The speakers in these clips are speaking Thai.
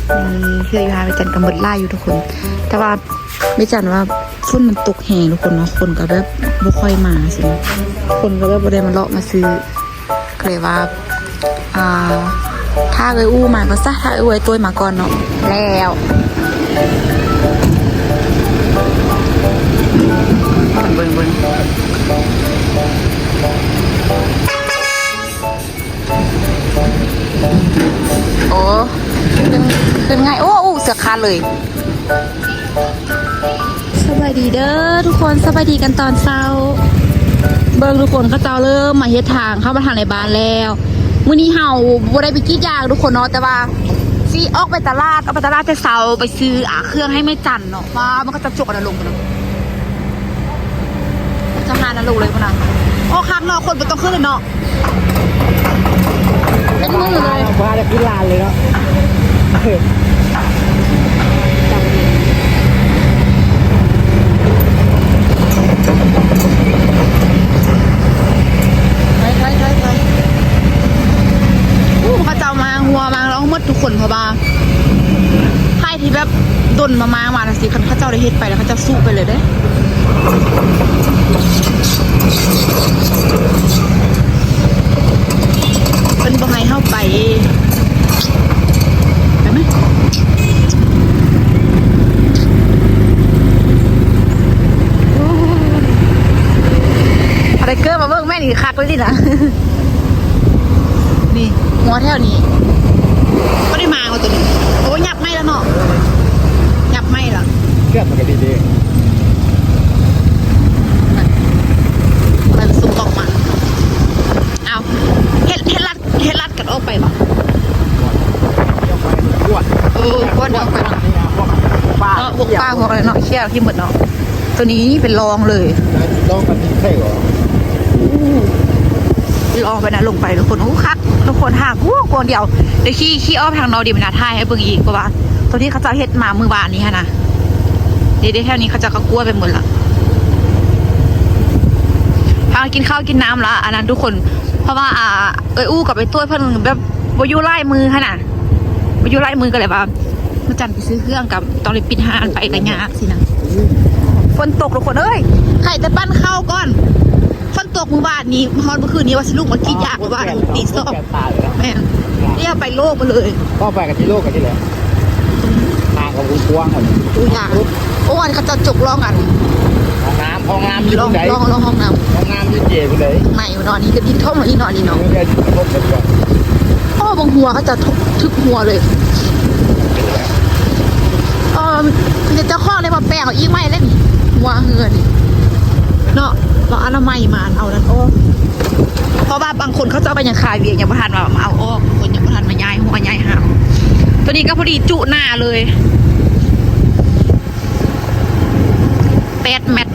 เพื่ออยู่หาไปจันกับมดไล่อยู่ทุกคน แต่ว่าไม่จันว่าฝนมันตกแห้งทุกคนเนาะคนก็แบบบ่ค่อยมาสิคนก็แบบบ่ได้มาเลาะมาซื้อก็เลยว่าถ้าอู้มาก็ซะถ้าไว้ตัวมาก่อนเนาะแล้วเบิ่งโอ้ขึ้นง่ายโอ้เสือคาดเลยสบายดีเด้อทุกคนสบายดีกันตอนเช้าเบิ่งทุกคนก็เจ้าเริ่มมาเฮ็ดทางเข้ามาทางในบ้านแล้วมื้อนี้เฮาบ่ได้ไปกรีดยางทุกคนเนาะแต่ว่าสิออกไปตลาดเอาไปตลาดแต่เช้าไปซื้อเครื่องให้แม่จันเนาะว่ามันก็จะจกกันลงกันเนาะจะหานะลงเลยพุ่นน่ะโอ้ข้างนอกคนบ่ต้องขึ้นเลยเนาะเป็นมือเลยว่าจะขึ้นลานเลยเนาะเขาจะมาหัวมาแล้วหมดทุกคนเพราะว่าใครที่แบบดนมาสิเขาเจ้าได้เฮ็ดไปแล้วเขาจะสู้ไปเลยเด้เป็นบ่ให้เข้าไปเห็นไหมอะไรเกิดมาเบิ่งแม่นี่คักเลยดินะนี่หัวแถวนี้ก็ได้มาตัวนี้โอ้ยับไม่แล้วเนาะยับไม่ละเกือบมันก็ดีอะไรซุ่มออกมาเอาเฮ็ดลัดกันออกไปป่ะพวกเดี๋ยวไปเนาะพวกป้าพวกอะไรเนาะเชี่ยที่หมดเนาะตัวนี้เป็นรองเลยลองกันใช่เหรอลองไปนะลงไปทุกคนคักทุกคนห่างกวงเดียวเดี๋ยวขี้อ้อมทางนอดีเป็นนาท่ายให้เบิ่งอีกเพราะว่าตัวที่เขาจะเฮ็ดมามือวานนี้ฮะนะเดี๋ยวแถวนี้เขาจะกลัวไปหมดละพากินข้าวกินน้ำละอันนั้นทุกคนเพราะว่าอู้กับไปตัวเพิ่นแบบวายุไล่มือขนาดวายุไล่มือกันเลยว่ามาจันไปซื้อเครื่องกับตอนเลยปิดห้างไปกันยากสินะฝนตกทุกคนเอ้ยใครจะปั้นข้าวก่อนฝนตกเมื่อวานนี้ฮอนเมื่อคืนนี้ว่าสิลูกมากินยากว่าตีสอบแม่เรียกไปโลกมาเลยก็ไปกันที่โลกกันที่ไหนทางกับกว้างอ่ะดูยากโอ้อันเขาจะจกลองกันห้องน้ำอยู่ไหนลองห้องน้ำยืดเย่ไปเลยไหนนอนนี่ก็ดิ้นท่อมอีนอนนี่เนาะพ่อบางหัวเขาจะทึกหัวเลยเจ้าข้อเลยมาแปลงเอาอีกไม่เล่นหัวเหือนเนาะเราอนามัยมาเอานั้นโอ้เพราะว่าบางคนเขาจะไปยังคายเวียงยังประทานมาเอาโอ้คนยังประทานมาย้ายหัวย้ายหางตัวนี้ก็พอดีจุหน้าเลย8 เม็ด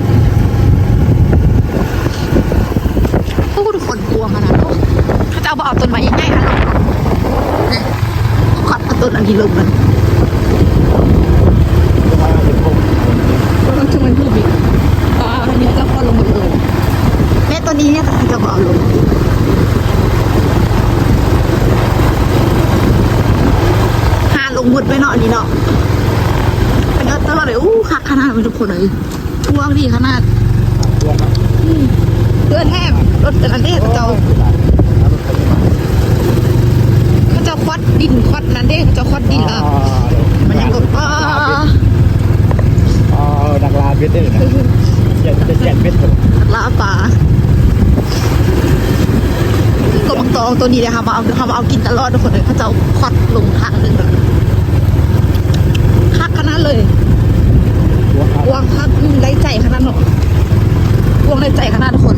โอ้ทุกคนกลัวขนาดนั้นเขาจะเอาต้นไม้ใหญ่ๆนะเนี่ยขัดต้นอันที่ลงมันต้องช่วยมันพูดอีกอันนี้จะพอลงหมดเลยแม่ตัวนี้เนี่ยเขาจะเอาลงหาลงหมดไปเนาะนี่เนาะเป็นตลอดเลยคักขนาดเป็นทุกคนเลยท่วงดีขนาดเพื่อนแทบรถอันนี้เขาจะควัดดินควัดนั่นเด้เขาจะควัดดินมันยังแบบดักลาเบ็ดได้เลยนะเจ็ดเบ็ดดักลาปลาก็บังตองตัวนี้เลยค่ะมาเอากินตลอดทุกคนเลยเขาจะควัดลงทางนึงแบบคักขนาดเลยวางคักได้ใจขนาดเนาะวางได้ใจขนาดทุกคน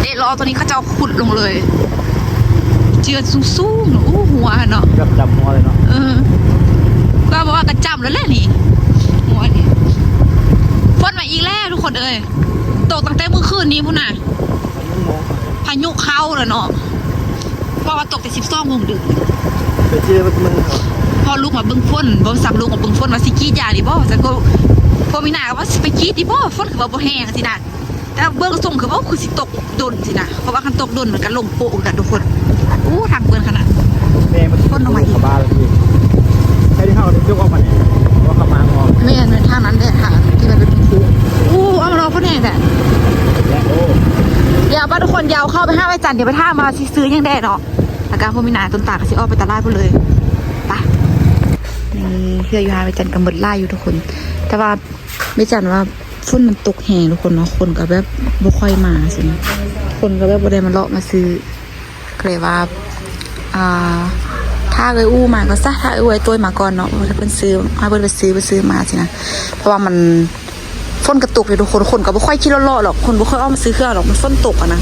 เดี๋ยวรอตัวนี้เขาจะขุดลงเลยเจือสูงๆเนาะหัวเนาะจับหัวเลยเนาะก็บอกว่ากระจำแล้วแหละนี่หัวนี่ฝนมาอีกแล้วทุกคนเอ้ยตกตั้งแต่เมื่อคืนนี้พุ่นน่ะพายุเข้าแล้วเนาะเพราะว่าตกแต่12 โมงดึกพอลูกมาเบิ้งฝนบ่สับลูกมาเบิ้งฝนมาสิกี้ยาดิบ่แต่ก็พอมีหน้าว่าไปกี้ดิบ่ฝนคือว่าบ่แห้งสินะแต่เบิ้งส่งคือว่าคือสิตกดนสินะเพราะว่าคันตกดนเหมือนกันลงโปะกันทุกคนทางเบิ้นขนาด กับบ้านแล้วพี่แค่ที่เข้าจะยกออกมาเนี่ยว่าเขามาออก ไม่เงินทางนั้นเลยค่ะที่มันเป็นภูเอามาเราเขาแน่แต่ และโอ้ เดี๋ยวป้าทุกคนยาวเข้าไปห้าไปจันเดี๋ยวไปท่ามาซื้อยังได้เนาะอาการพวกมีนาต้นตากสิออกไปตลาดไปเลยไปนี่เพื่ออยู่ห้าไปจันกับหมดไล่อยู่ทุกคน แต่ว่าไม่จันว่าฝนมันตกแห้งทุกคนเนาะคนก็แบบบ่ค่อยมาสินะคนก็แบบบ่ได้มาเลาะมาซื้อก็เลยว่าถ้าเอ้ยอู้มาก็ซะถ้าเอ้ยตัวมาก่อนเนาะถ้าเพิ่นซื้อให้เพิ่นไปซื้อมาสินะเพราะว่ามันฝนกระตุกเลยทุกคนคนก็บ่ค่อยคิดเลาะหรอกคนบ่ค่อยออกมาซื้อเครื่องหรอกมันฝนตกอะนะ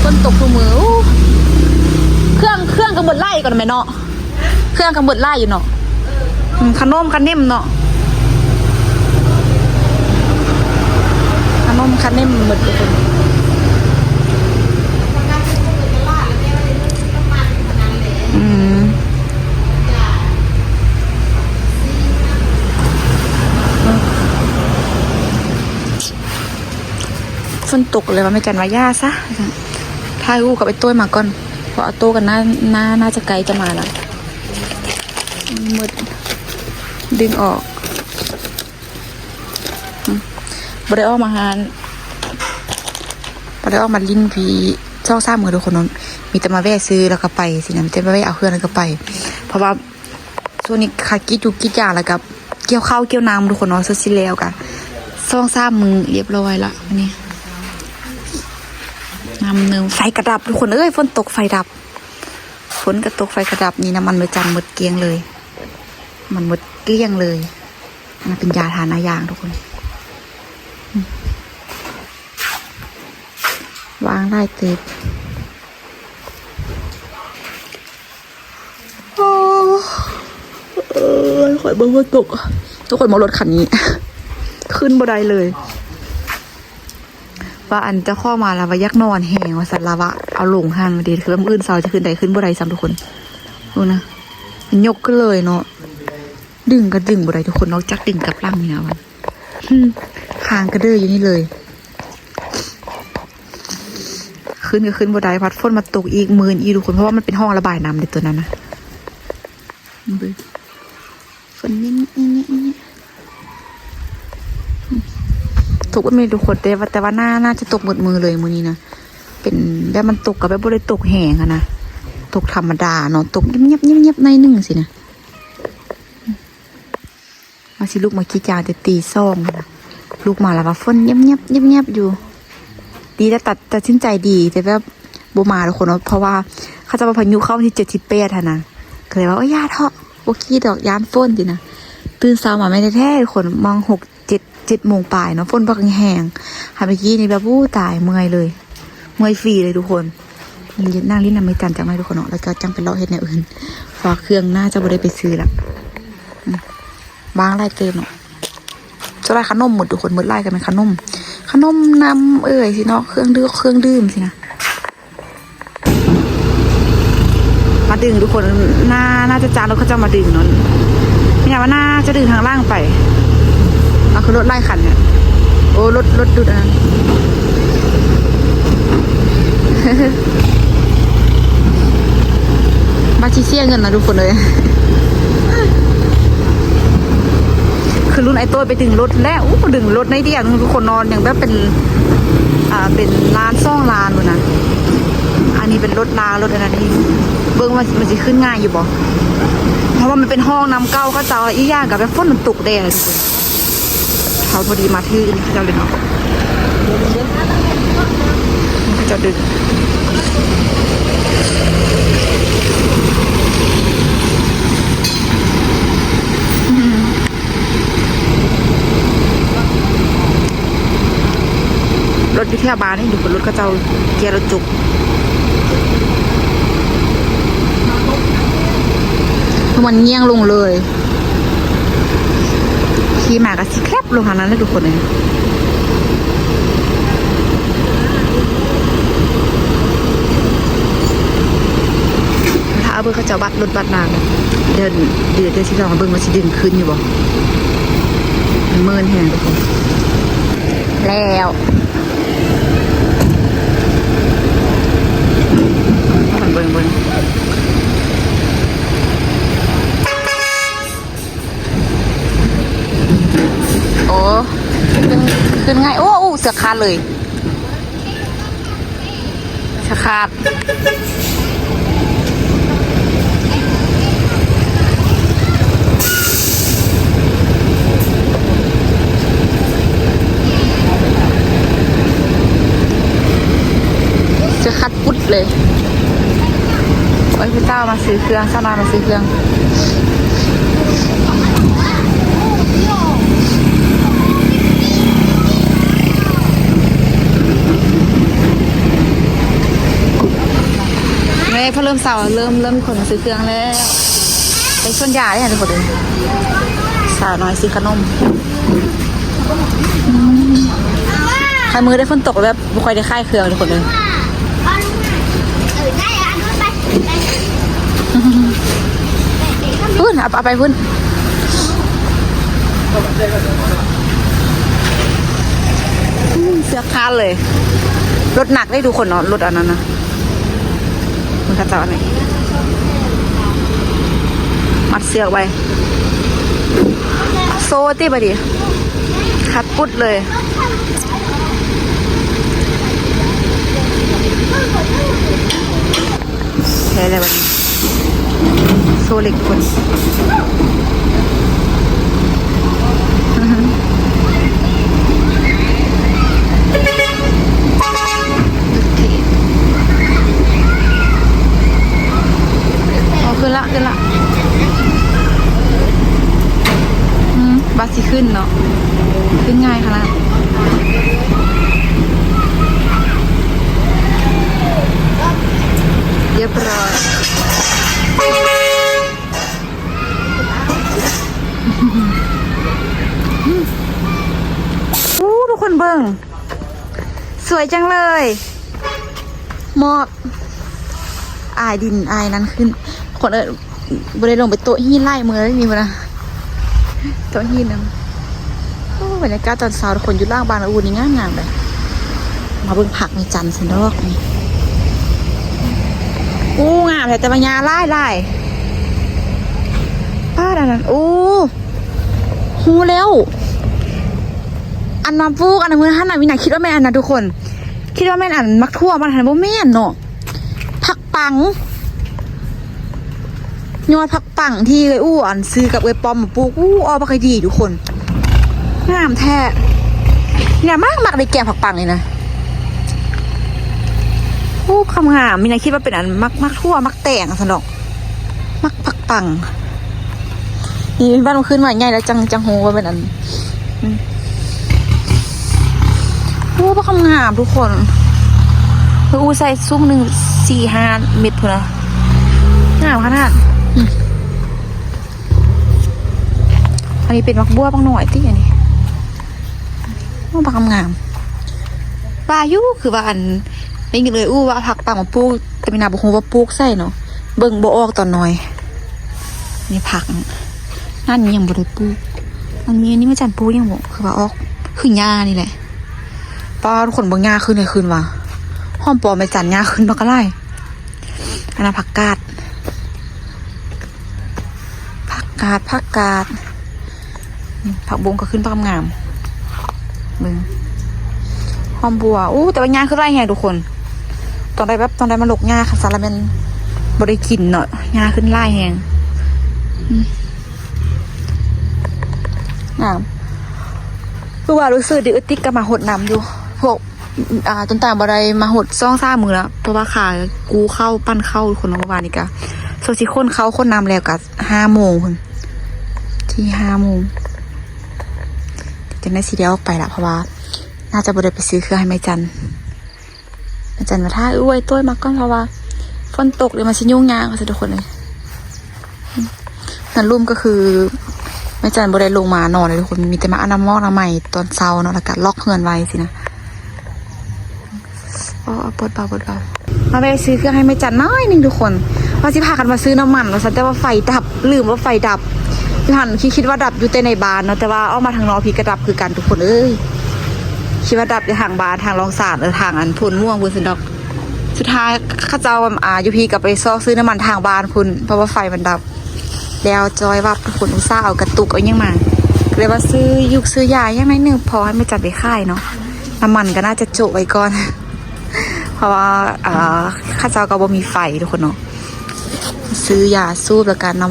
ฝนตกทุกมือเครื่องก็หมดไล่ก่อนแม่เนาะเครื่องก็หมดไล่อยู่เนาะขนมคันนิ่มเนาะขนมคันนิ่มหมดทุกคนฝนตกเลยว่าไม่กันว่าย่าซะถ้าอู้กับไอ้ต้วยมาก่อนเพราะเอาโต้กันน่าจะไกลจะมาแล้วมืดดึงออกบริออกมาหานบริออกมาลิ้นพีช่องซ่ามือทุกคนนั้นมีแต่มาแวะซื้อแล้วก็ไปสินะมีแต่มาแวะเอาเครื่องแล้วก็ไปเพราะว่าช่วงนี้ขาดกิจยาแล้วกับเกี่ยวข้าวเกี่ยวน้ำทุกคนเนาะสุดสิแล้วกันช่องซ่ามือเรียบร้อยละวันนี้น้ำหนึ่งไฟกระดับทุกคนเอ้ยฝนตกไฟดับฝนกระตกไฟกระดับนี่น้ำมันไม่จันหมดเกลี้ยงเลยมันหมดเกลี้ยงเลยมันเป็นยาทานายางทุกคนวางได้เต็มโอ้ยขอยเบิ้งว่าตกทุกคนมารถคันนี้ ขึ้นบ่ได้เลยว่าอันจะข้อมาแล้วว่ายักนอนแหงว่าสัตว์ลาวะเอาลงหันมาดีคือมื้ออื่นเสาร์จะขึ้นใดขึ้นบ่ได้ซ้ำทุกคนดูนะมันยกก็เลยเนาะดึงก็ดึงบ่ได้ทุกคนนอกจากดึงกับลังนี่นะวันคางกระเด้ออยู่นี่เลยขึ้นก็ขึ้นบ่ได้พัดฝนมาตกอีกมื่นอีทุกคนเพราะว่ามันเป็นห้องระบายน้ำในตัวนั้นนะฝนนี่ตกไม่ทุกคนแต่ว่าน่าจะตกหมดมือเลยมือนี้นะเป็นแบบมันตกกับแบบบ่ได้ตกแห้งอะนะตกธรรมดาเนาะตกเงียบในหนึ่งสินะมาสิลูกมาขี้จาแต่ตีซ่องนะลูกมาแล้วว่าฝนเงียบอยู่ดีแต่ตัดสินใจดีแต่แบบโบมาทุกคนเนาะเพราะว่าเขาจะมาพายุเข้าที่78นะก็เลยว่าโอ้ยยาเถาะโอกี้ดอกยานฝนสินะตื่นเช้ามาไม่ได้แท้คนมอง7 โมงปลายเนาะฝนพักแห้งหาเมื่อกี้นี่แบบตายเมื่อยเลยเมื่อยฟรีเลยทุกคนนั่งลิ้นน้ำไม่จันจังไม่ทุกคนเนาะแล้วก็จังไปเลาะเฮ็ดแนวอื่นฝากเครื่องน่าจะบ่ได้ไปซื้อละบางไล่เติมเนาะจะไล่ขนมหมดทุกคนหมดไล่กันเป็นขนมน้ำสิเนาะเครื่องดื่มสินะมาดึงทุกคนน่าจะจานรถเขาจะมาดึงเนาะไม่อยากว่าน่าจะดึงทางล่างไปเอาคือรถไล่ขันเนี่ยโอ้รถดุดนะบาชิเซียเงินนะทุกคนเลยคือรุ่นไอ้โต้ไปดึงรถแล้วดึงรถในเดียวทุกคนนอนอย่างแบบเป็นร้านซ่องร้านเลยนะอันนี้เป็นรถอะไรนะที่เบิ้งมันจะขึ้นง่ายอยู่บ่เพราะว่ามันเป็นห้องน้ำเก้าก็เจ้าอีย่างกับแบบฝนมันตกแดดเลยทุกคนเขาพอดีมาที่เจ้าเลยเนาะจะดึงรถที่เที่ยวบาร์นี่อยู่บนรถก็เจ้าเกียร์รถจุกมันเงี้ยงลงเลยขี่มากับสิแคบลงทางนั้นเลยทุกคนเลยถ้าเอาเบอร์เขาจะบัดรถบัดนางเดินที่เราเบอร์มาสิดึงขึ้นอยู่บ่มันเมินแหงทุกคนแล้วเบิ่ง สื้อคาดเลยเสื้อคาดเสื้อคาดปุ๊ดเลยโอ้ยพี่เจ้ามาซื้อเครื่องเจ้ามาซื้อเครื่องพอเริ่มเสาร์เริ่มคนมาซื้อเครื่องแล้วไปชวนยาได้ยังทุกคนเลยสาวน้อยซื้อขนมใครมือได้ฝนตกแบบไม่ค่อยได้ค่ายเครื่องทุกคนเลยพุ่นเอาไปพุ่นเสื้อคาดเลยรถหนักได้ทุกคนเนาะรถอันนั้นนะมันกระจอกนี่มัดเสือกไว้โซ่ตีไปดิคัดปุ๊ดเลยใช่เลยวันนี้โซ่เหล็กคนขึ้นละบัสสิขึ้นเนาะขึ้นง่ายขนาดเรียบร้อยทุกคนเบิ่งสวยจังเลยหมอกอายดินอายนั้นขึ้นคนบริลงไปโต๊ะหินไล่มือแล้วนี่มันนะโต๊ะหินนะบรรยากาศตอนเช้าคนอยู่ล่างบานอูนี่งามเลยมาเบิ่งผักในจันทร์สินดอกนี่งามแต่ปัญญาไล่ป้าดันนั้นหูแล้วอันน้ำฟูกอันนั้นมือท่านน่ะวินาคิดว่าแม่อันนะทุกคนคิดว่าแม่อันมักทั่วมันหันว่าแม่เนาะผักปังยอดผักปังที่เลยอันซื้อกับปอมมาปลูกออกมาคดีทุกคนงามแท้เนี่ยมากในแกงผักปังเลยนะคำงามมีนะคิดว่าเป็นอันมักทั่วมักแต่งสนอกมักผักปังนี่บ้านมันขึ้นมาใหญ่แล้วจังโหว่าเป็นอันพวกคำงามทุกคนใส่ซุ้มหนึ่ง4-5 เม็ดพอนะงามขนาดอันนี้เป็นมักบัวบางหน่อยที่อันนี้บักงามปลายุคือว่าอันไม่กินเลยว่าผักปังมาปลูกแต่ไม่นาบอกว่าปลูกใส่เนาะเบิ่งบ่ออกตอนน้อยนี่ผักนั่นยังบ่ได้ปลูกมันมีอันนี้ไม่จันปลูกยังบ่คือว่าออกคือหญ้านี่แหละปลาทุกคนบ่หญ้าขึ้นเลยขึ้นว่ะห้อมปอไม่จันหญ้าขึ้นบักอะไรอันนั้นผักกาดผักบงก็ขึ้นผักงามมึงหอมบัวแต่ว่าหญ้าขึ้นไร่แหงทุกคนตอนใดมาหลกหญ้าค่ะสารมันบริกินเนาะหญ้าขึ้นไร่แหงงามคือว่ารู้สึกดิอึดติ๊กก็มาหดน้ำอยู่พวกต้นต่างบะไรมาหด2-3 มือแล้วเพราะว่าขากูเข้าปั้นเข้าคนเมื่อวานนี้กะโซชิคนเข้าคนน้ำแล้วกะ5 โมงคนที่5 โมงจะได้สีเดียวออกไปละเพราะว่าน่าจะบริไปซื้อเครื่องให้แม่จันมาท่าตัวมาก่อนเพราะว่าฝนตกเลยมาชิ้นยุ่งยากค่ะทุกคนเลยนั่นรุ่มก็คือแม่จันบริลงมานอนเลยทุกคนมีแต่มาอนามมอกน้ำใหม่ตอนเช้าเนาะแล้วก็ล็อกเฮือนไว้สินะปวดเบามาไปซื้อเครื่องให้แม่จันน้อยนึงทุกคนว่าสิพากันมาซื้อน้ำมันแล้วแต่ว่าไฟดับลืมว่าไฟดับพี่หันคิดว่าดับอยู่แต่ในบ้านเนาะแต่ว่าเอามาทางนอกพี่กระดับคือกันทุกคนคิดว่าดับในทางบ้านทางรองศาสตร์ทางอันพุ่นม่วงพุ่นสินดอกสุดท้ายข้าเจ้ายูพีกับไปซอกซื้อน้ำมันทางบ้านพุ่นเพราะว่าไฟมันดับแล้วจอยว่าทุกคนอุตส่าห์เอากระตุกเอายังมาเลยว่าซื้อยายยังไงนึงพอให้ไม่จัดไปค่ายเนาะ น้ำมันก็น่าจะโจไว้ก่อน เพราะว่าข้าเจ้าก็บ่มีไฟทุกคนเนาะซื้อยาสูบแล้วกันน้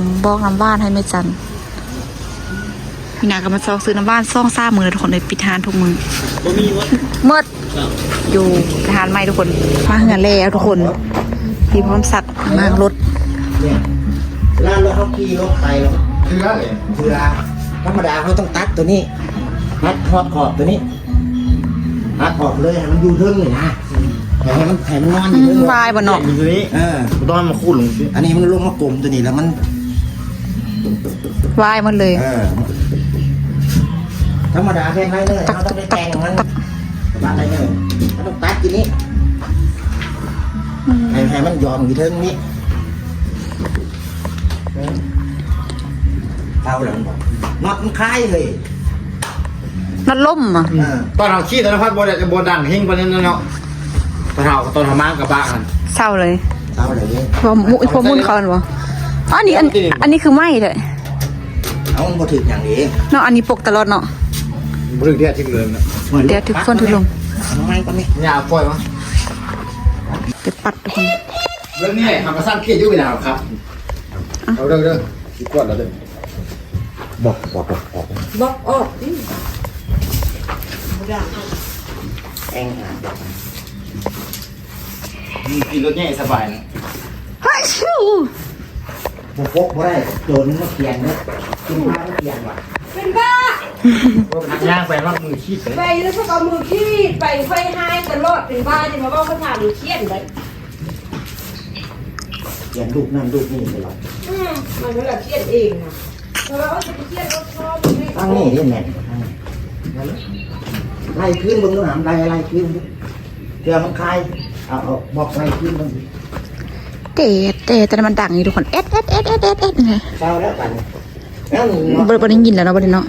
ำบ้านให้แม่จันพี่นาก็มาซื้อน้ำบ้านซ่องซ่ามือทุกคนเลยปิดทานทุกมือ บ่มีวะ เมื่ออยู่ทหารใหม่ทุกคนมาเหือนแล้วทุกคนพี่พร้อมสักมางรถ เนี่ยร้านรถเขาขี่รถไปแล้ว เชื่อเลย คือธรรมดาเขาต้องตัดตัวนี้ตัดขอบตัวนี้ตัดออกเลยให้มันอยู่เทิงเลยนะให้มันนอนอยู่เทิง วายบ่เนาะ อยู่ตรงนี้ต้องให้มันคูดลงสิ อันนี้มันลงมากลมตัวนี้แล้วมัน วายหมันเลย ธรรมดาแค่ไรเลยเขาต้องได้แต่งมันตัดอะไรเลยเขาต้องตัดทีนี้ให้มันยอมอยู่เทิงนี้เอาแล้วมันบอกน็อตมันคล้ายเลย นัดล่มอ่ะ ตอนเราขี้ตอนนั้นพัดบอดังเฮงไปนั่นเนาะตอนทำมากับบ้าน เศร้าเลย เอาอะไรเนี่ย พอมุ่นเขาอันวะอันนี้คือไหมเลย เอามันบ่ถึงอย่างนี้ เนาะอันนี้ปกตลอดเนาะ บริเวณที่เลยนะ เดี๋ยวทุกคนทุกลง ทำไมก็ไม่ อย่าปล่อยมั้ง เดี๋ยวปัดทุกคน เรื่องนี้ทำมาสร้างเครียดยุ่งไปแล้วครับเอาเรื่องคิดก่อนแล้วเด้อ บอกแองอ่ะ กินรถเนี่ยสบายนะ เฮ้ยชิว บอกพกบ่ได้โจรมาเขียนเนี่ยกินข้าวเขียนว่ะ เป็นบ้า ย่างไปมากมือขี้ไป ไปแล้วพวกเอามือขี้ไปไฟหายตลอดเป็นบ้าจะมาว่าเขาถามหรือเครียดเลย เขียนรูปนั่นรูปนี่ตลอด มันไม่ละเครียดเองนะเพราะว่าเขาจะไปเครียดรถชอบไม่ ตั้งนี่ที่แม่นไล่ขึ้นเบิ่งดูหามไล่ขึ้นเดี๋ยวมันคลายเอาบอกไล่ขึ้นเบิ่ง เตะแต่มันดังอยู่ทุกคนเอ็ดไง เช้าแล้วกันแล้วนี่ บริได้ยินแล้วเนาะบริเนาะ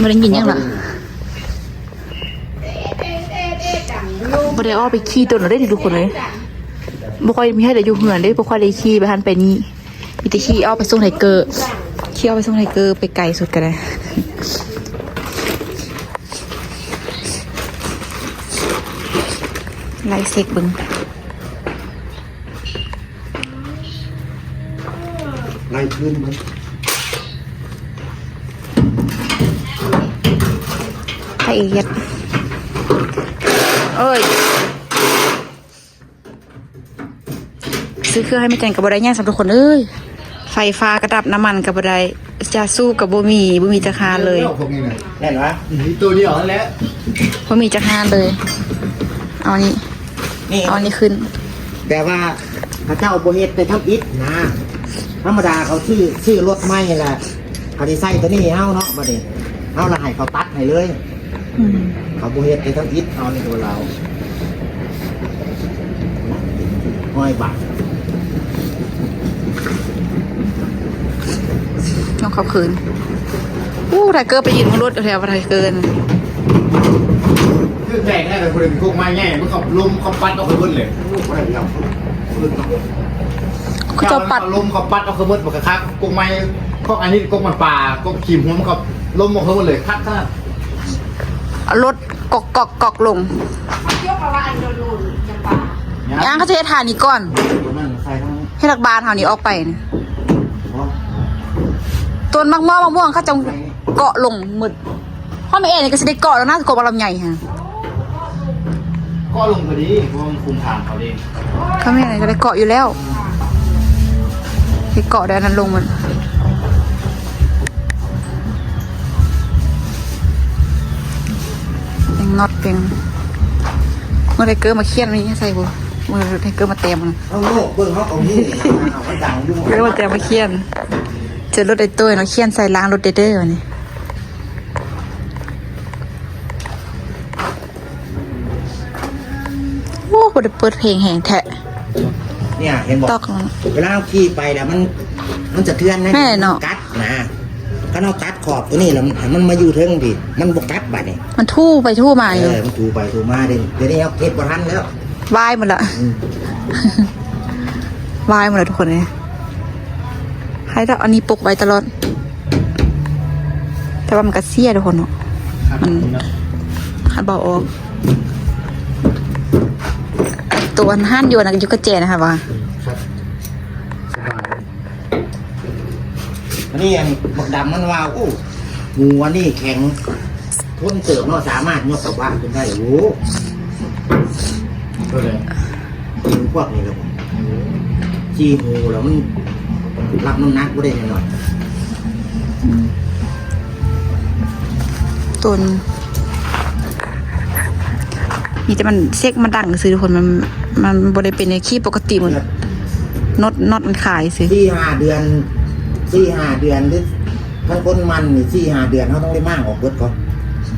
บริได้ยินยังล่ะบริได้อ้อไปขี่ตัวหนูได้ทุกคนเลยบ่ค่อยมีให้ได้อยู่เหือนได้บ่ค่อยได้ขี่ไปหันไปนี่มีแต่ขี่อ้อไปส่งไทเกอร์ขี่อ้อไปส่งไทเกอร์ไปไกลสุดกันเลยไล่เซ็กบึง ไล่ขึ้นเบิ่ง ละเอียดเอ้ยซื้อเครื่องให้แม่แจงกับบไดย่างสำหรับทุกคนเอ้ยไฟฟ้ากระดับน้ำมันกับบไดจะสู้กับบ่มีจักรานเลย แน่นวะ ตัวเดียวนั่นแหละ บ่มีจักรานเลยเอาอันนี้ นี่ เอาอันนี้ขึ้น แต่ว่าพระเจ้าโบเฮ็ดไปทำอิฐนะธรรมดาเขาชื่อรถไม้แหละเขาได้ใส่ตัวนี้ให้เฮาเนาะบัดนี้เฮาละให้เขาตัดให้เลย อืม เขาโบเฮ็ดไปทำอิฐเอาในตัวเราห้อยบาท น้องเขาคืนไทเกอร์ไปยืนบนรถแถวไทเกอร์นะ คือแตกได้แต่คนอื่นพวกไม้แง่มันขับลมขับปัดเอาขึ้นเลย ลูกอะไรเดียวพื้นเนาะ เขาจะปัด ลมขับปัดเอาขึ้นหมดบักคักกงไม้ก็อันนี้กงมันป่ากงขีมหัวมันขับลมเอาขึ้นหมดเลยคักขนาด เอารถกอกลง ยกเอาว่าอันโดนจะป่า ย่างเขาจะให้ทานนี้ก่อน ตัวนั้นใครทั้ง ให้รักบาลเท่านี้ออกไปนะ เพราะ ต้นมะม่วงเขาจะเกาะลงหมดเพราะไม่เอ็นก็จะได้เกาะแล้วน่าจะเกาะบาลำใหญ่ฮะ ก็ลงพอดีเพราะมันคุมทางเขาเอง เขาไม่เอ็นก็ได้เกาะอยู่แล้วให้เกาะได้นั้นลงมันเป็นน็อตเป็นเมื่อไทเกอร์มาเคี่ยนนี่ใส่บุเมื่อไทเกอร์มาเต็มมัน เอาโลกเบิ่งเขาเอานี่เอามันดังอยู่ เรียกว่าเต็มมาเคี่ยนเจอรถไอ้ตัวเนาะเคี่ยนใส่ล้างรถเด้อวันนี้โอ้โหเดี๋ยวเปิดเพลงแหงแทะ เนี่ยเห็นบอก ตอก เวลาเราขี่ไปแล้วมันจะเทือนนะ แม่เนาะ กัดนะก็เอากัดขอบตัวนี้แล้วมันมาอยู่เทิงดิมันบกกัดบัดนี่ มันทู่ไปทู่มาอยู่ มันถูไปถูมาเดี๋ยวนี้เอาเก็บบ่ทันแล้ว วายหมดละ อืม วายหมดเลยทุกคนเลยให้ถ้าอันนี้ปกไว้ตลอด แต่ว่ามันก็เสียทุกคนเนาะมันหัดเบาออก ตัวห้านโยนอยู่กระเจนะคะว่า ครับสบาย อันนี้อันบักดำมันว่าโอ้งูอันนี้แข็งทนเติบเนาะสามารถยกกลับบ้านขึ้นได้โอ้ ก็เลย กินพวกนี้แล้วผมจีงูแล้วมันรับน้ำหนักก็ได้หน่อย ตุนมีแต่มันเซ็กมันดังซื้อทุกคนมันบริเป็นในขี้ปกติหมดน็อตมันขายซื้อ 4-5 เดือนหรือถ้าคนมันนี่4-5 เดือนเขาต้องได้มั่างออกเบิดก่อน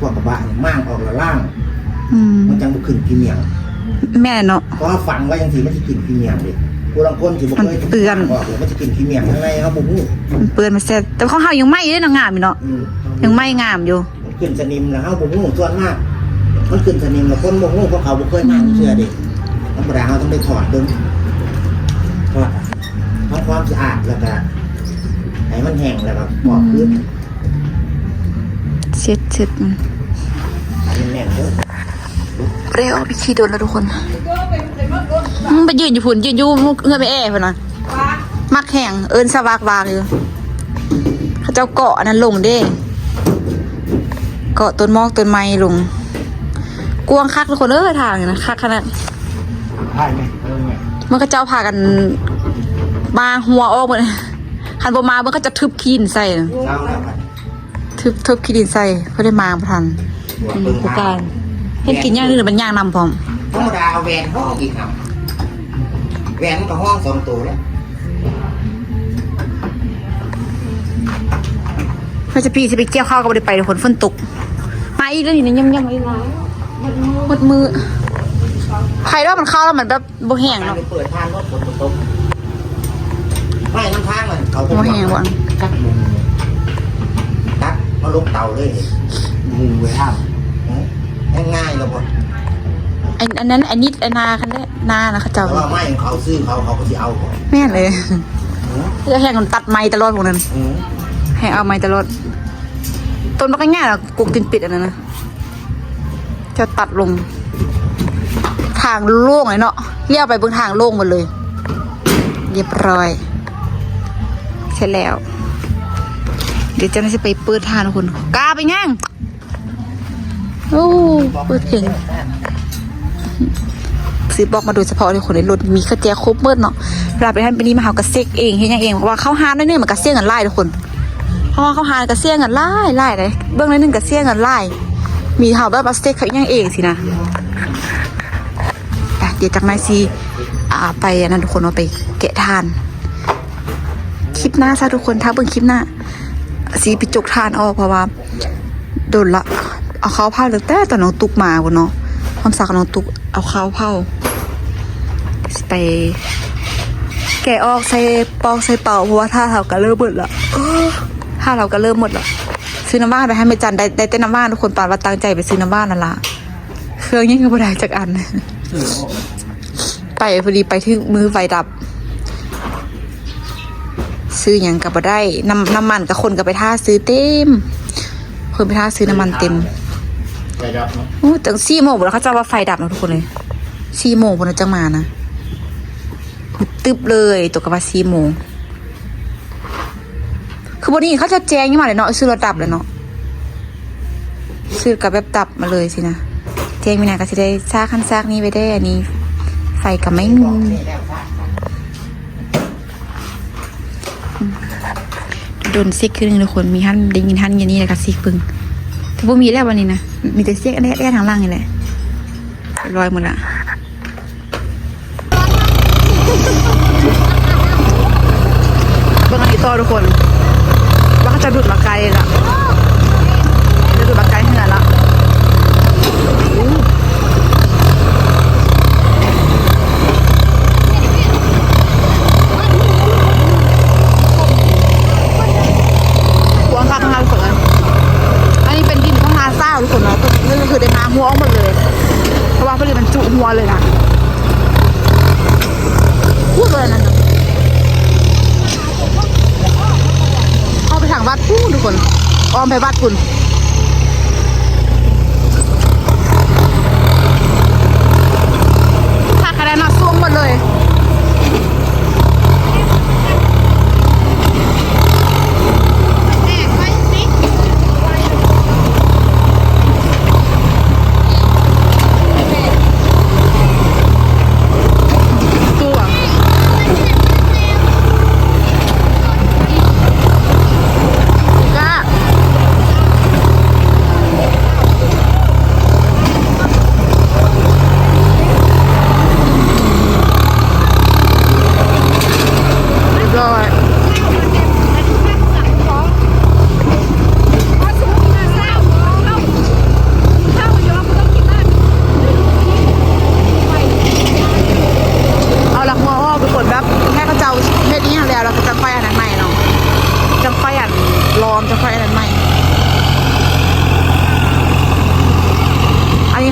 พวกกระบะนี่มั่างออกละล่าง มันจังบุขึ้นพรีเมียม แม่เนาะ เพราะว่าฝังไว้ยังทีมันจะกินพรีเมียมดิกูลังคนที่บอกเลย มันเปื้อน บอกเลยมันจะกินพรีเมียมข้างในเขาบุ้ง มันเปื้อนมันแซ่บแต่ของเขายังไหม้อยู่เลยนะงามอยู่เนาะยังไหม้งามอยู่ มันขึ้นสนิมแล้วเขาบุ้งส่วนมากมันขึ้นสนิมแล้วคนบุ้งเพราะเขาบุกเคยมาเชื่อดิธรรมดาเขาต้องไปถอดดึงถอดทำความสะอาดแล้วก็ให้มันแห้งแล้วก็ปอกพื้น เช็ดมัน ให้มันแน่นเด้อ เร็วไปขี่โดนแล้วทุกคน ก็เป็นมากรถ ไปยืนอยู่พุ่นยืนอยู่เงื่อนไปแอร์พุ่นนะ ฟ้า มักแห้งเอิญสวากวางอยู่เขาเจ้าเกาะนั้นลงเด้เกาะต้นมอกต้นไม้ลงกวางคักทุกคนทางนะคักขนาด ใช่ไหมไง มันก็เจ้าพากันมาหัวออกหมดเลยคันบมามันก็จะทึบขี้ดินใส่น่ะ เช้าแล้วครับ ทึบขี้ดินใส่เพื่อได้มาประทันผู้การเห็นกินย่างนี่หรือมันย่างนำพร้อม ธรรมดาเอาแหวนห้องอีกครับแหวนมันก็ห้อง2 ตัวแล้ว เพื่อจะพี่จะไปเกี่ยวข้าวก็ไม่ได้ไปทุกคนฝนตกมาอีกแล้วนี่นะย่ำมาอีกแล้วหมดมือใครว่ามันเข้าแล้วมันแบบบ่แห้ง การ เนาะ ไปเปิดทานรถฝนตกไม่น้ำทางมันเขา บ่แห้งว่ะ กัดมุม ตัดมาลงเตาเลย มุมไว้ห้าม ง่ายๆเลยหมด อันนั้นอันนี้อันนาคันนี้นานะเขาเจ้า แต่ว่าไม่ของเขาซื้อเขาก็จะเอาก่อน แม่นเลยจะแห้งมันตัดไม้ตลอดพวกนั้นให้เอาไม้ตลอดต้นมันก็ง่ายหรอกกุกตินปิดอันนั้นนะจะตัดลง ทางโล่งเลยเนาะเลี้ยวไปบนทางโล่งหมดเลย เรียบร้อยเสร็จแล้ว เดี๋ยวเจะน่าจะไปเปิดทางนะคุณกล้าไปย่างโอ้เปิดเพลงซื้อบล็อกมาโดยเฉพาะเลยคนในรถมีข้าวแจ๊ครบเบิดเนาะเวลาไปท่านไปนี่มาหากระเซกเองเห็นยังเองเพราะว่าเข้าห้านได้เนี่ยมันกระเซียงกันไล่ทุกคนเพราะว่าเข้าห้านกระเซียงกันไล่เลยเบื้องนั้นนึงกระเซียงกันไล่มีเห่าแบบบัสเต็กเขายังเองสินะเดี๋ยวจากนายซีไปอันนั้นทุกคนเอาไปแกะทานคลิปหน้าซะทุกคนถ้าเบิ่งคลิปหน้าซีไปจกทานออกเพราะว่าโดนละเอาข้าวเผาเลยแต่ตอนน้องตุกมาบนเนาะความสักน้องตุกเอาข้าวเผาไปแกะออกใส่ปอกใส่เป่าเพราะว่าถ้าเราก็เริ่มหมดละถ้าเราก็เริ่มหมดละซื้อน้ำว่านไปให้แม่จันได้แต่น้ำว่านทุกคนปานว่าตั้งใจไปซื้อน้ำว่านนั่นละเครื่องยังไม่ได้จากอันไปพอดีไปถึงมือไฟดับซื้ออย่างกับบ่ได้น้ำมันกับคนกับไปท่าซื้อเต็มคนไปท่าซื้อน้ำมันเต็ม ไปดับเนาะ โอ้ตั้ง4 โมงแล้วเขาจะว่าไฟดับนะทุกคนเลย4 โมงคนจะมานะตึบเลยตัวกับว่า4 โมงคือวันนี้เขาจะแจ้งยังมาเลยเนาะซื้อรถดับเลยเนาะซื้อกับแบบดับมาเลยสินะแจ้งไม่นานก็จะได้ซากขั้นซากนี้ไปได้อันนี้ไฟกับไม่มีโดนซิกขึ้นทุกคนมีท่านได้ยินท่านอย่างนี้เลยกับซิกปึงแต่พวกมีแล้ววันนี้นะมีแต่เสียกแร่ทางล่างนี่แหละลอยหมดละเบื้องอันนี้ต่อทุกคนว่าเขาจะดูดมาไกลละจะดูดมาไกลขนาดละหัวข้างทางเราฝนอันนี้เป็นดินของนาซ่าทุกคนเนาะนี่ก็คือได้น้ำหัวออกหมดเลยเพราะว่าผลิตมันจุหัวเลยนะพูดเลยนั่นนะเข้าไปทางวัดพูดทุกคนอ้อมไปวัดคุณ เลย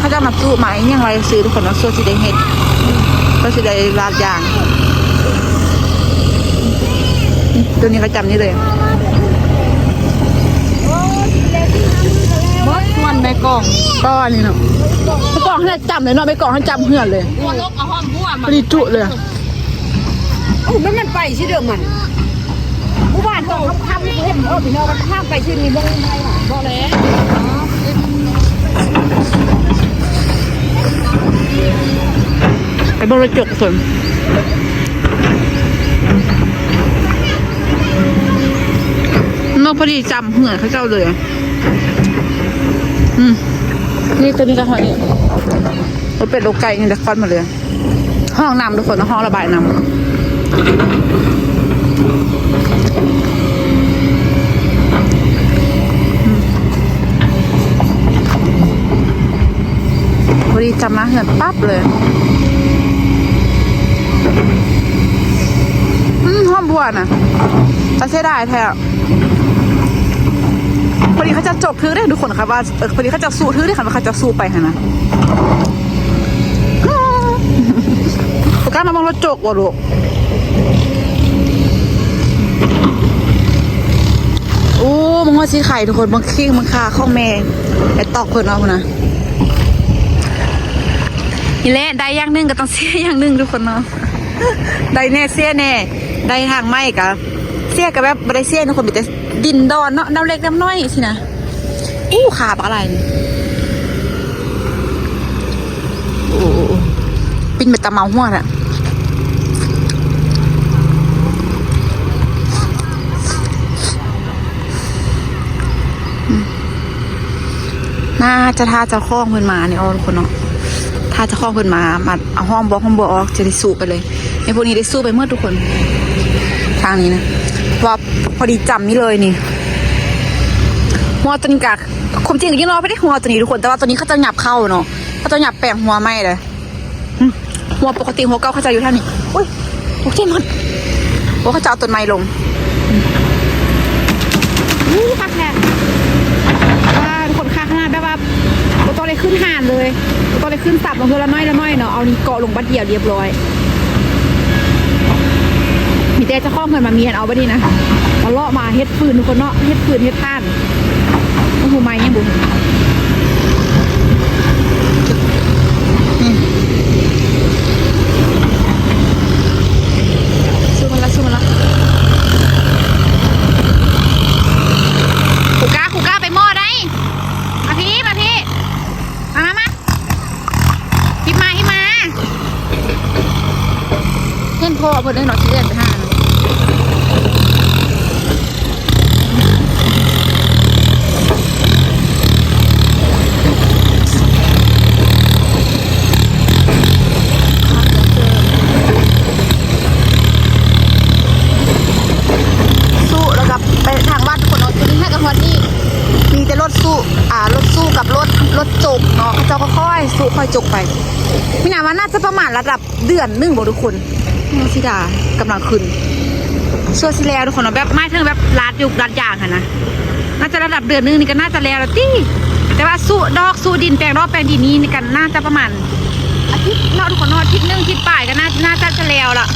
เขาจะมาสู้ไหมยังไรซื้อทุกคนว่าสู้สิได้เห็ดก็สิได้ลาดยางตัวนี้เขาจำนี่เลยมันในกล่องก้อนนี่เนาะในกล่องให้จำเลยเนาะในกล่องให้จำเหื่อนเลยหัวลกเอาห้อมหัวมันรีจุเลยโอ้มันไปชื่อเดิมมันเมื่อวานต้องทำเห็นพี่น้องมันข้ามไปชื่อนี้บ่ได้บ่แล้วไปบริจาคส่วนนอกพอดีจำเหื่อนเขาเจ้าเลยนี่ตัวนี้ก็หอยรถเป็ดรถไก่นี่จะคลอดมาเลยห้องน้ำทุกคนห้องระบายน้ำพอดีจำนะเหื่อนปั๊บเลยห้องบัวน่ะจะเสียดายแท้พอดีเขาจะจบทื้อได้ทุกคนครับว่าพอดีเขาจะสู้ทื้อได้ค่ะว่าเขาจะสู้ไปค่ะนะโอกาสมาบังรถจกว่ะลูกโอ้มึงว่าสีไข่ทุกคนมึงขี้มึงคาข้องแม่ไอ้ตอกเพิ่นเอาคนนะนี่แหละได้อย่างนึงก็ต้องเสียอย่างนึงทุกคนเนาะได้แน่เสียแน่ได้ทางไม่กะเสียกับแบบไม่ได้เสียทุกคนมีแต่ดินดอนเนาะน้ำเล็กน้ำน้อยสินะขาปอะไรนี่โอ้ปิ้งไปตะเมาหัวน่ะน่าจะท่าจะคล้องเพิ่นมาเนี่ยทุกคนเนาะถ้าจะคล้องเพิ่นมาเอาห้องบอกออกจะได้สู้ไปเลยในพวกนี้ได้สู้ไปเมื่อทุกคนทางนี้นะว่าพอดีจำนี่เลยนี่หัวตัวนี้กะความจริงยิ่งรอไม่ได้หัวตัวนี้ทุกคนแต่ว่าตัวนี้เขาจะหยับเข้าเนาะเขาจะหยับแปลงหัวไม่เลยหัวปกติหัวเก้าเขาจะอยู่ท่านี้อุ้ยโอเคหมดหัวเขาจะเอาต้นไม้ลงปักแทนทุกคนข้างหน้าแบบว่าตัวเลยขึ้นห่านเลยตัวเลยขึ้นสับลงเธอละน้อยเนาะเอานี่เกาะลงบัดเดียวเรียบร้อยมีแต่จะคล้องเงินมามีอันเอาไปดีนะมาเลาะมาเฮ็ดฟืนทุกคนเนาะเฮ็ดฟืนเฮ็ดท่านโอ้โหไม่ยังบุสู้มันละคูก้าไปหม้อได้มาพี่มาพี่เห็นพ่อเพิ่นได้หน่อยที่เล่นไปห้าสู้แล้วกับไปทางวัดคนเอาตัวนี้ให้กับคนนี้มีแต่รถสู้กับรถจกเนาะเขาจะค่อยสู้ค่อยจกไปพี่นาว่าน่าจะประมาณระดับเดือนนึงบ่ทุกคนน้องสิดากำลังขึ้นส่วนสิแล้วทุกคนแบบไม่ถึงแบบรัดอย่างค่ะนะน่าจะระดับเดือนนึงนี่ก็น่าจะแล้วตี้แต่ว่าสู้ดินแปลงรอบแปลงดินนี้นี่กันน่าจะประมาณอาทิตย์เนาะทุกคนอาทิตย์นึงอาทิตย์ป่ายก็น่าจะแล้วละ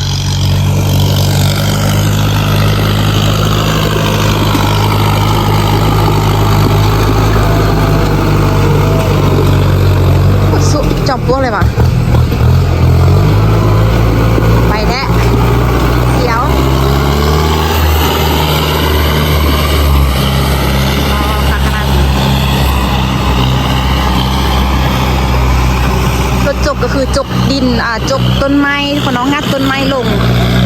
จอมพวกเลยปะ ดินจกต้นไม้คนน้องงัดต้นไม้ลง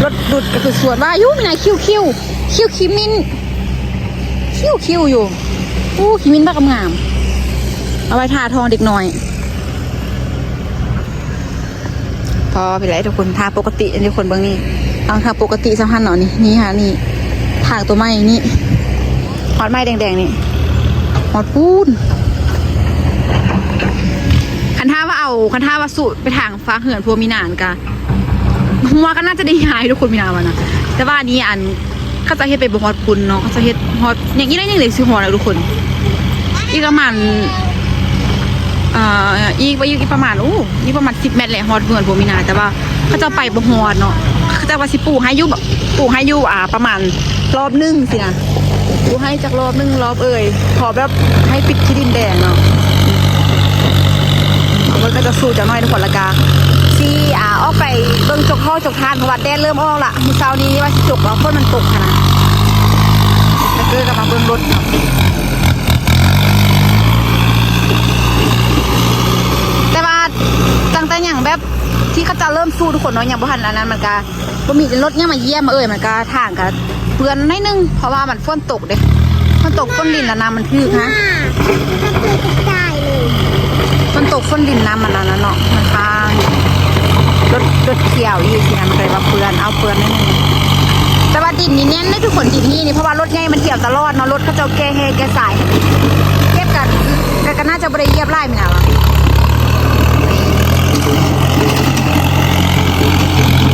รถดุดก็คือสวนว่ายุ่มีนายคิวคิมินคิวอยู่คิมินบ้ากำงามเอาไว้ทาทองเด็กหน่อยพอไปแล้วทุกคนทาปกติทุกคนเบื้องนี้เอาทาปกติสำคัญหน่อยนี่ค่ะนี่ทางตัวไม้นี่ฮอดไม้แดงๆนี่ฮอดปูนคันท่าว่าสูตรไปทางฟ้าเหือนพัวมีนานกะหัวก็น่าจะได้หายทุกคนมีนานวะนะแต่ว่านี้อันเขาจะเฮ็ดไปบ่ฮอดปูนเนาะเขาจะเฮ็ดฮอดอย่างนี้ได้ยังเหล็กซื้อฮอดเลยทุกคนอีกประมาณอีกประมาณอีกประมาณ10 เมตรแหละฮอดเหือนพัวมีนานแต่ว่าเขาจะไปบ่ฮอดเนาะเขาจะว่าสิปลูกให้อยู่ประมาณรอบนึงสินะปลูกให้จากรอบนึงรอบขอแบบให้ปิดที่ดินแดงเนาะมันก็จะสู้จากน้อยทุกคนละกาที่ออกไปเบิ่งจกข้อจกทานเพราะว่าแดดเริ่มออกละมื้อเช้านี้ว่าสิจกฝนมันตกนะแล้วก็กลับมาเบิ่งรถเนาะแต่ว่าตั้งแต่อย่างแบบที่เขาจะเริ่มสู้ทุกคนเนาะอย่างบ่ทันอันนั้นมันก็บ่มีรถเนี่ยมาเยี่ยมมันก็ทางก็เปื้อนนิดนึงเพราะว่ามันฝนตกเด้ฝนตกฝนดินแล้วน้ำมันทึกฮะฝนตกฝนดินน้ำมันแล้วเนาะมันทางรถเขียวอีกสินะมันเลยว่าเปื้อนนิดนึงแต่ว่าดินนี่เน้นได้ทุกคนดินนี่เพราะว่ารถใหญ่มันเที่ยวตลอดเนาะรถเขาจะแก้สายเก็บกันก็น่าจะบ่ได้เหยียบไล่มั้ยนะวะ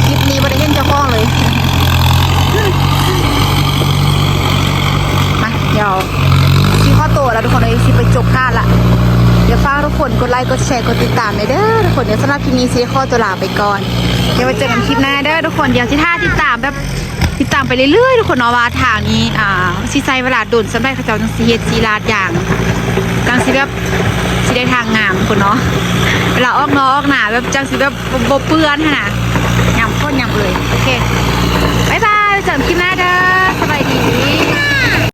คลิปนี้บ่ได้เห็นเจ้าของเลยมาเดี๋ยวซีข้อโตแล้วทุกคนเลยซีไปจบคาดละเดี๋ยวฝากทุกคนกดไลค์กดแชร์กดติดตามเด้อทุกคนเดี๋ยวสำหรับคลิปนี้ซีข้อตัวลาไปก่อนเดี๋ยวไปเจอกันคลิปหน้าเด้อทุกคนเดี๋ยวซีท่าติดตามแบบติดตามไปเรื่อยๆทุกคนเนาะว่าทางนี้ซีไซเวลาโดนสำหรับเขาเจ้าจังซีเฮ็ดซีลาดอย่างจังซีแบบซีได้ทางงามทุกคนเนาะเวลาออกหนาแบบจังซีแบบบ่เปื้อนขนาดยำข้นยำเลยโอเคบ๊ายบายเจอกันคลิปหน้าเด้อสบายดี